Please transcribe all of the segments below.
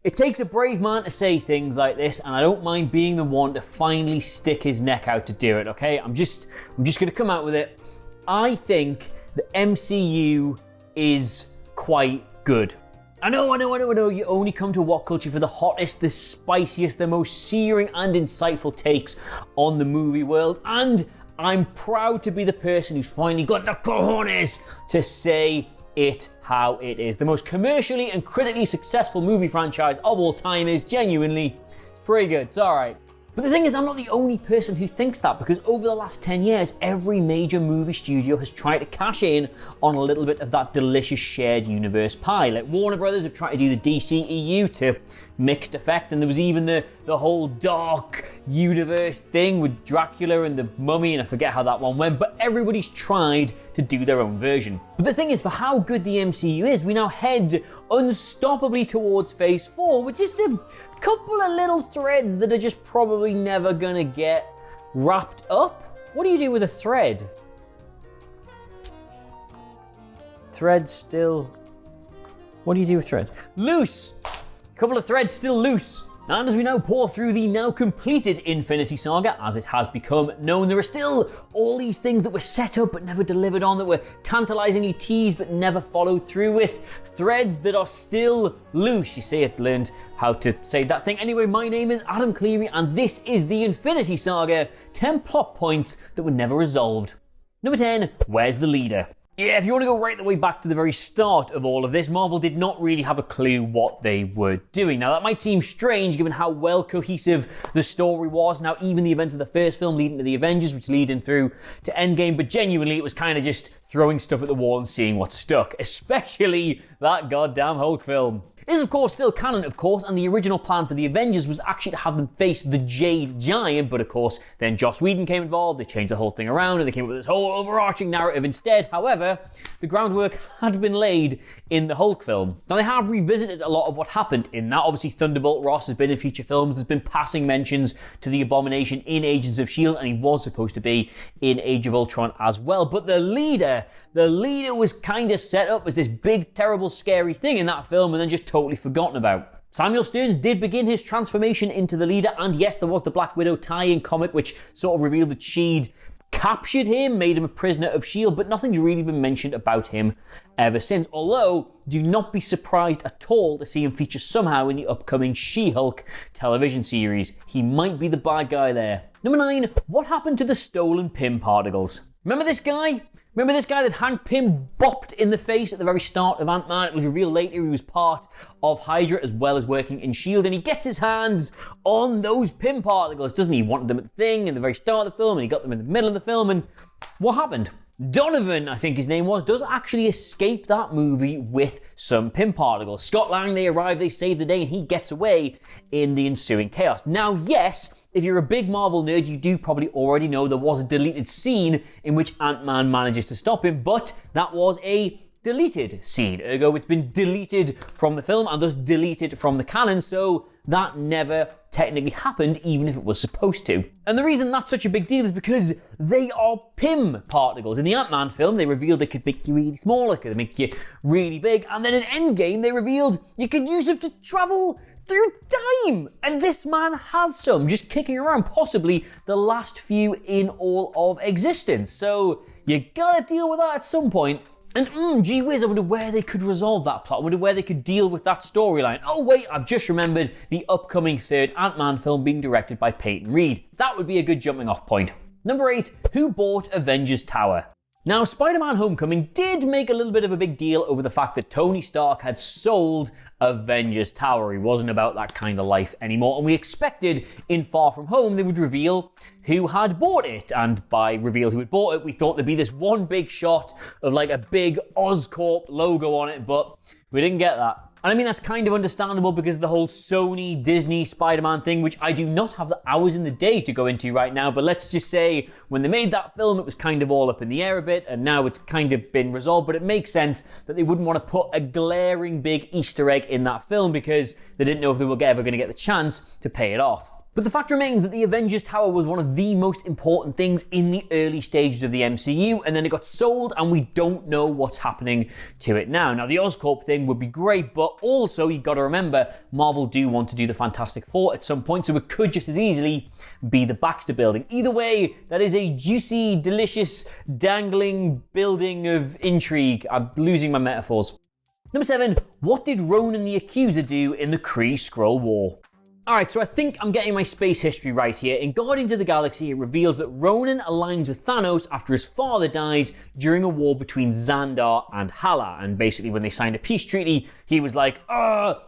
It takes a brave man to say things like this, and I don't mind being the one to finally stick his neck out to do it, okay? I'm just gonna come out with it. I think the MCU is quite good. I know, you only come to What Culture for the hottest, the spiciest, the most searing and insightful takes on the movie world, and I'm proud to be the person who's finally got the cojones to say it how it is. The most commercially and critically successful movie franchise of all time is genuinely, it's pretty good, it's alright. But the thing is, I'm not the only person who thinks that, because over the last 10 years, every major movie studio has tried to cash in on a little bit of that delicious shared universe pie. Like Warner Brothers have tried to do the DCEU to mixed effect, and there was even the whole dark universe thing with Dracula and the Mummy, and I forget how that one went, but everybody's tried to do their own version. But the thing is, for how good the MCU is, we now head unstoppably towards Phase 4, with just a couple of little threads that are just probably never gonna get wrapped up. What do you do with a thread? Thread still... What do you do with thread? Loose! Couple of threads still loose. And as we now pour through the now completed Infinity Saga, as it has become known, there are still all these things that were set up but never delivered on, that were tantalizingly teased but never followed through with, threads that are still loose. You see, I learned how to say that thing. Anyway, my name is Adam KREE, and this is the Infinity Saga, 10 plot points that were never resolved. Number 10, where's the leader? Yeah, if you want to go right the way back to the very start of all of this, Marvel did not really have a clue what they were doing. Now, that might seem strange given how well cohesive the story was. Now, even the events of the first film leading to the Avengers, which leading through to Endgame, but genuinely it was kind of just throwing stuff at the wall and seeing what stuck, especially that goddamn Hulk film. It is, of course, still canon, of course, and the original plan for the Avengers was actually to have them face the Jade Giant, but of course, then Joss Whedon came involved, they changed the whole thing around, and they came up with this whole overarching narrative instead. However, the groundwork had been laid in the Hulk film. Now, they have revisited a lot of what happened in that. Obviously, Thunderbolt Ross has been in feature films, there's been passing mentions to the Abomination in Agents of S.H.I.E.L.D., and he was supposed to be in Age of Ultron as well. But the leader was kind of set up as this big, terrible, scary thing in that film, and then just totally forgotten about. Samuel Stearns did begin his transformation into the leader, and yes, there was the Black Widow tie-in comic which sort of revealed that she'd captured him, made him a prisoner of S.H.I.E.L.D., but nothing's really been mentioned about him ever since. Although, do not be surprised at all to see him feature somehow in the upcoming She-Hulk television series. He might be the bad guy there. Number 9, what happened to the stolen Pym particles? Remember this guy? Remember this guy that Hank Pym bopped in the face at the very start of Ant-Man? It was revealed later he was part of Hydra as well as working in S.H.I.E.L.D., and he gets his hands on those Pym particles, doesn't he? He wanted them at the thing in the very start of the film, and he got them in the middle of the film, and what happened? Donovan, I think his name was, does actually escape that movie with some Pym particles. Scott Lang, they arrive, they save the day, and he gets away in the ensuing chaos. Now, yes, if you're a big Marvel nerd, you do probably already know there was a deleted scene in which Ant-Man manages to stop him, but that was a deleted scene. Ergo, it's been deleted from the film and thus deleted from the canon, so that never technically happened, even if it was supposed to. And the reason that's such a big deal is because they are Pym particles. In the Ant-Man film, they revealed they could make you really small, they could make you really big, and then in Endgame, they revealed you could use them to travel through time! And this man has some, just kicking around, possibly the last few in all of existence. So, you gotta deal with that at some point. And gee whiz, I wonder where they could resolve that plot. I wonder where they could deal with that storyline. Oh wait, I've just remembered the upcoming third Ant-Man film being directed by Peyton Reed. That would be a good jumping off point. Number 8, who bought Avengers Tower? Now, Spider-Man Homecoming did make a little bit of a big deal over the fact that Tony Stark had sold Avengers Tower. He wasn't about that kind of life anymore, and we expected in Far From Home they would reveal who had bought it, and by reveal who had bought it, we thought there'd be this one big shot of like a big Oscorp logo on it, but we didn't get that. And I mean, that's kind of understandable because of the whole Sony, Disney, Spider-Man thing, which I do not have the hours in the day to go into right now, but let's just say when they made that film, it was kind of all up in the air a bit, and now it's kind of been resolved, but it makes sense that they wouldn't want to put a glaring big Easter egg in that film because they didn't know if they were ever going to get the chance to pay it off. But the fact remains that the Avengers Tower was one of the most important things in the early stages of the MCU, and then it got sold and we don't know what's happening to it now. Now the Oscorp thing would be great, but also you've got to remember Marvel do want to do the Fantastic Four at some point, so it could just as easily be the Baxter Building. Either way, that is a juicy, delicious, dangling building of intrigue. I'm losing my metaphors. Number 7, what did Ronan the Accuser do in the Kree Skrull War? Alright, so I think I'm getting my space history right here. In Guardians of the Galaxy, it reveals that Ronan aligns with Thanos after his father dies during a war between Xandar and Hala. And basically when they signed a peace treaty, he was like,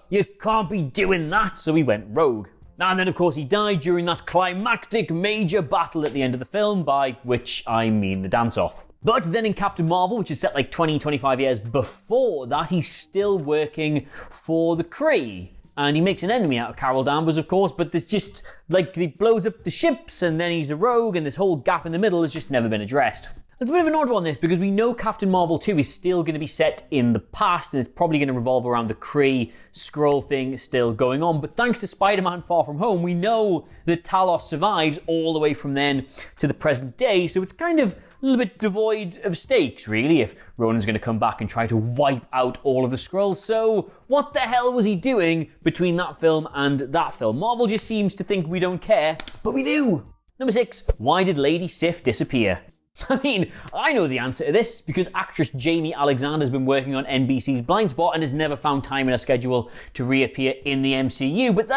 you can't be doing that, so he went rogue. And then of course he died during that climactic major battle at the end of the film, by which I mean the dance-off. But then in Captain Marvel, which is set like 20-25 years before that, he's still working for the Kree. And he makes an enemy out of Carol Danvers, of course, but there's just, like, he blows up the ships, and then he's a rogue, and this whole gap in the middle has just never been addressed. It's a bit of an odd one, this, because we know Captain Marvel 2 is still going to be set in the past, and it's probably going to revolve around the Kree Skrull thing still going on, but thanks to Spider-Man Far From Home, we know that Talos survives all the way from then to the present day, so it's kind of a little bit devoid of stakes, really, if Ronan's going to come back and try to wipe out all of the Skrulls. So what the hell was he doing between that film and that film? Marvel just seems to think we don't care, but we do. Number 6, why did Lady Sif disappear? I mean, I know the answer to this because actress Jamie Alexander's been working on NBC's Blind Spot and has never found time in her schedule to reappear in the MCU, but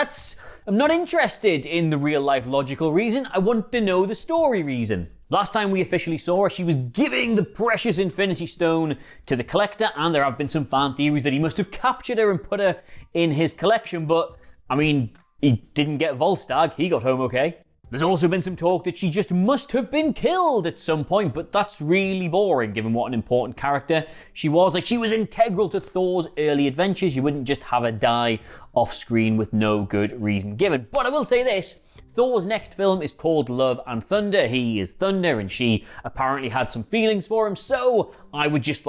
I'm not interested in the real life logical reason, I want to know the story reason. Last time we officially saw her, she was giving the precious Infinity Stone to the Collector, and there have been some fan theories that he must have captured her and put her in his collection, but, I mean, he didn't get Volstagg, he got home okay. There's also been some talk that she just must have been killed at some point, but that's really boring given what an important character she was. Like, she was integral to Thor's early adventures. You wouldn't just have her die off screen with no good reason given. But I will say this, Thor's next film is called Love and Thunder. He is Thunder and she apparently had some feelings for him, so I would just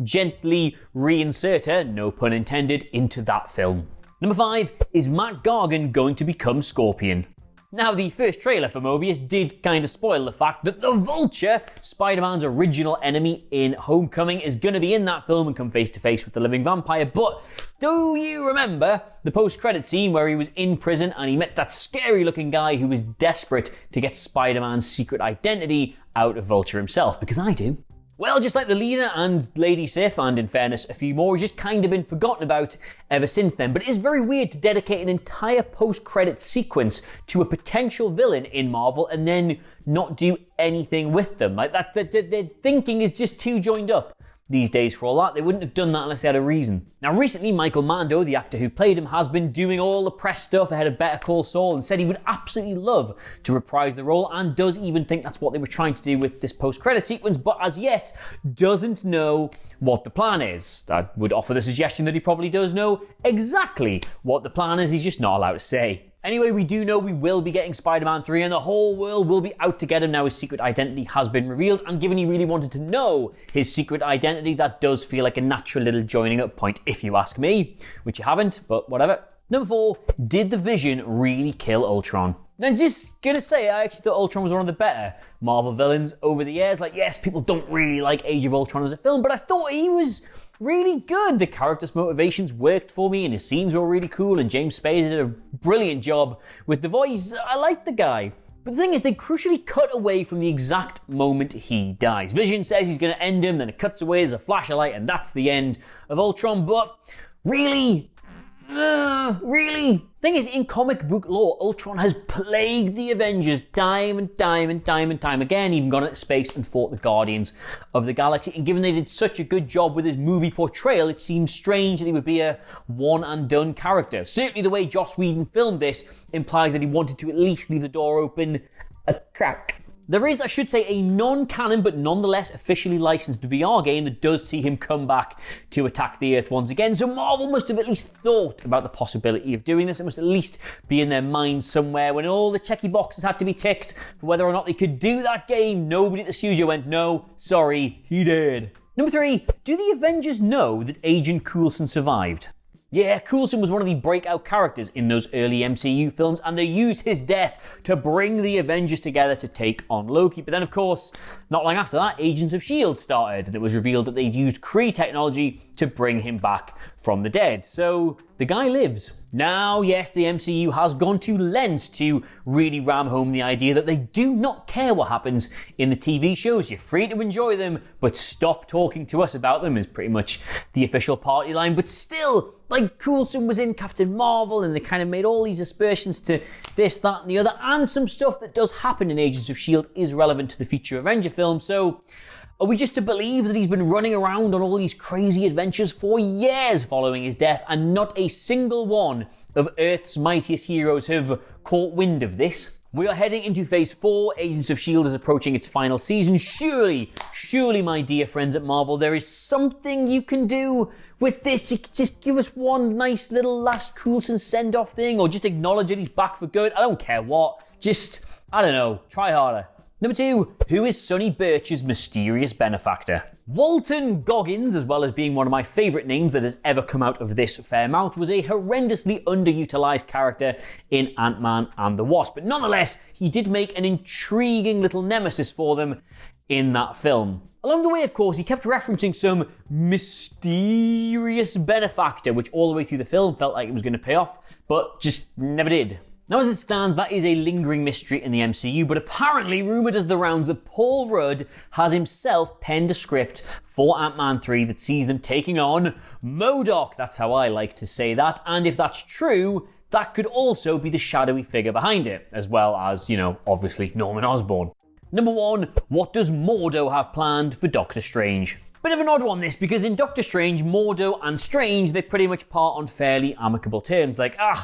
gently reinsert her, no pun intended, into that film. Number 5, is Matt Gargan going to become Scorpion? Now, the first trailer for Mobius did kind of spoil the fact that the Vulture, Spider-Man's original enemy in Homecoming, is going to be in that film and come face to face with the living vampire. But do you remember the post-credit scene where he was in prison and he met that scary-looking guy who was desperate to get Spider-Man's secret identity out of Vulture himself? Because I do. Well, just like the leader and Lady Sif, and in fairness, a few more, he's just kind of been forgotten about ever since then. But it is very weird to dedicate an entire post-credit sequence to a potential villain in Marvel and then not do anything with them. Like that, their thinking is just too joined up these days for all that. They wouldn't have done that unless they had a reason. Now, recently, Michael Mando, the actor who played him, has been doing all the press stuff ahead of Better Call Saul and said he would absolutely love to reprise the role and does even think that's what they were trying to do with this post-credit sequence, but as yet doesn't know what the plan is. I would offer the suggestion that he probably does know exactly what the plan is, he's just not allowed to say. Anyway, we do know we will be getting Spider-Man 3 and the whole world will be out to get him now his secret identity has been revealed, and given he really wanted to know his secret identity, that does feel like a natural little joining up point if you ask me, which you haven't, but whatever. Number 4, did the Vision really kill Ultron? I'm just gonna say, I actually thought Ultron was one of the better Marvel villains over the years. Like, yes, people don't really like Age of Ultron as a film, but I thought he was really good. The character's motivations worked for me and his scenes were really cool, and James Spader did a brilliant job with the voice. I like the guy. But the thing is, they crucially cut away from the exact moment he dies. Vision says he's going to end him, then it cuts away, there's a flash of light, and that's the end of Ultron. But really? Really? Thing is, in comic book lore, Ultron has plagued the Avengers time and time again, even gone into space and fought the Guardians of the Galaxy. And given they did such a good job with his movie portrayal, it seems strange that he would be a one and done character. Certainly the way Joss Whedon filmed this implies that he wanted to at least leave the door open a crack. There is, I should say, a non-canon but nonetheless officially licensed VR game that does see him come back to attack the Earth once again, so Marvel must have at least thought about the possibility of doing this. It must at least be in their minds somewhere. When all the checky boxes had to be ticked for whether or not they could do that game, nobody at the studio went, no, sorry, he did. Number 3, do the Avengers know that Agent Coulson survived? Yeah, Coulson was one of the breakout characters in those early MCU films, and they used his death to bring the Avengers together to take on Loki. But then, of course, not long after that, Agents of S.H.I.E.L.D. started, and it was revealed that they'd used KREE technology to bring him back from the dead. So, the guy lives. Now, yes, the MCU has gone to lengths to really ram home the idea that they do not care what happens in the TV shows. You're free to enjoy them, but stop talking to us about them is pretty much the official party line. But still, like, Coulson was in Captain Marvel, and they kind of made all these aspersions to this, that, and the other, and some stuff that does happen in Agents of S.H.I.E.L.D. is relevant to the future Avenger film. So, are we just to believe that he's been running around on all these crazy adventures for years following his death, and not a single one of Earth's mightiest heroes have caught wind of this? We are heading into Phase 4. Agents of S.H.I.E.L.D. is approaching its final season. Surely, my dear friends at Marvel, there is something you can do with this. Just give us one nice little last Coulson send-off thing, or just acknowledge that he's back for good. I don't care what. Just, I don't know, try harder. Number 2, who is Sonny Birch's mysterious benefactor? Walton Goggins, as well as being one of my favourite names that has ever come out of this fair mouth, was a horrendously underutilised character in Ant-Man and the Wasp. But nonetheless, he did make an intriguing little nemesis for them in that film. Along the way, of course, he kept referencing some mysterious benefactor, which all the way through the film felt like it was going to pay off, but just never did. Now, as it stands, that is a lingering mystery in the MCU, but apparently rumour does the rounds that Paul Rudd has himself penned a script for Ant-Man 3 that sees them taking on MODOK. That's how I like to say that, and if that's true, that could also be the shadowy figure behind it, as well as, obviously Norman Osborn. Number 1, what does MORDO have planned for Doctor Strange? Bit of an odd one, this, because in Doctor Strange, MORDO and Strange, they pretty much part on fairly amicable terms. Like, I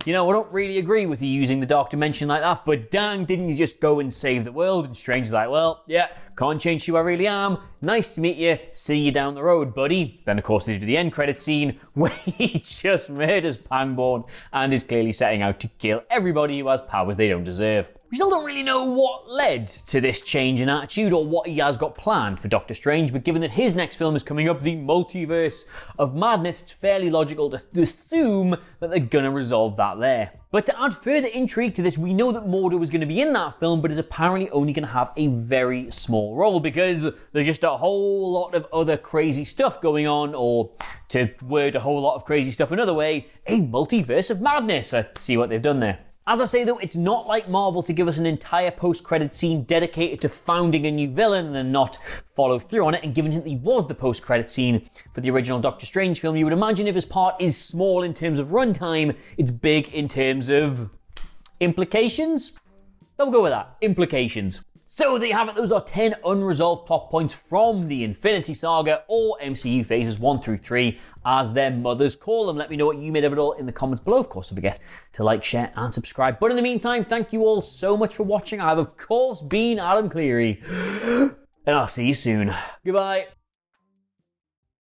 don't really agree with you using the dark dimension like that, but dang, didn't you just go and save the world? And Strange is like, well, yeah, can't change who I really am. Nice to meet you. See you down the road, buddy. Then, of course, they do the end credit scene where he just murders Pangborn and is clearly setting out to kill everybody who has powers they don't deserve. We still don't really know what led to this change in attitude or what he has got planned for Doctor Strange, but given that his next film is coming up, the Multiverse of Madness, it's fairly logical to assume that they're gonna resolve that there. But to add further intrigue to this, we know that MORDO is going to be in that film, but is apparently only going to have a very small role because there's just a whole lot of other crazy stuff going on, or to word a whole lot of crazy stuff another way, a multiverse of madness. I see what they've done there. As I say though, it's not like Marvel to give us an entire post-credit scene dedicated to founding a new villain and then not follow through on it, and given that he was the post-credit scene for the original Doctor Strange film, you would imagine if his part is small in terms of runtime, it's big in terms of implications? We'll go with that. Implications. So there you have it, those are 10 unresolved plot points from the Infinity Saga, or MCU phases 1 through 3, as their mothers call them. Let me know what you made of it all in the comments below. Of course, don't forget to like, share, and subscribe. But in the meantime, thank you all so much for watching. I have, of course, been Adam KREE, and I'll see you soon. Goodbye.